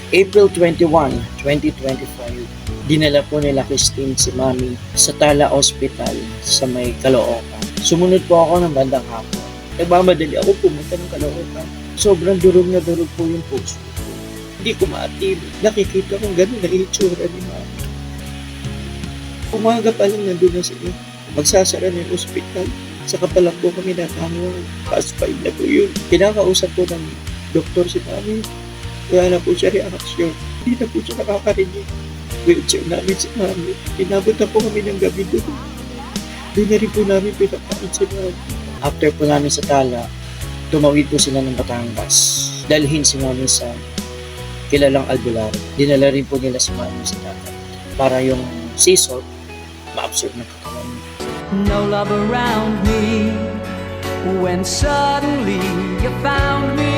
April 21, 2025, dinala po nila Christine si Mami sa Tala Hospital sa may Caloocan. Sumunod po ako ng bandang hapon. Nagmamadali ako pumunta ng Caloocan. Sobrang durog na durog po yung puso ko. Hindi ko maatibig. Nakikita kong gano'n na itsura ni Mami. Umaga pa lang nandun na sila. Magsasara ng ospital. Saka pa lang po kami natawag. Past 5 na po yun. Kinakausap po ng doktor si Mami. Wala na po siya reaksyon. Hindi na po siya nakakarinig. Wheelchair namin si Mami. Inabot na po kami ng gabi doon. Doon na rin po namin pinakain si Mami. After po namin sa Tala, tumawid po sila ng Batangas. Dalhin si Mami sa kilalang albularyo. Dinala rin po nila si Mami sa Tala para yung sea salt ma-absorb ng katawan. No love around me when suddenly you found me.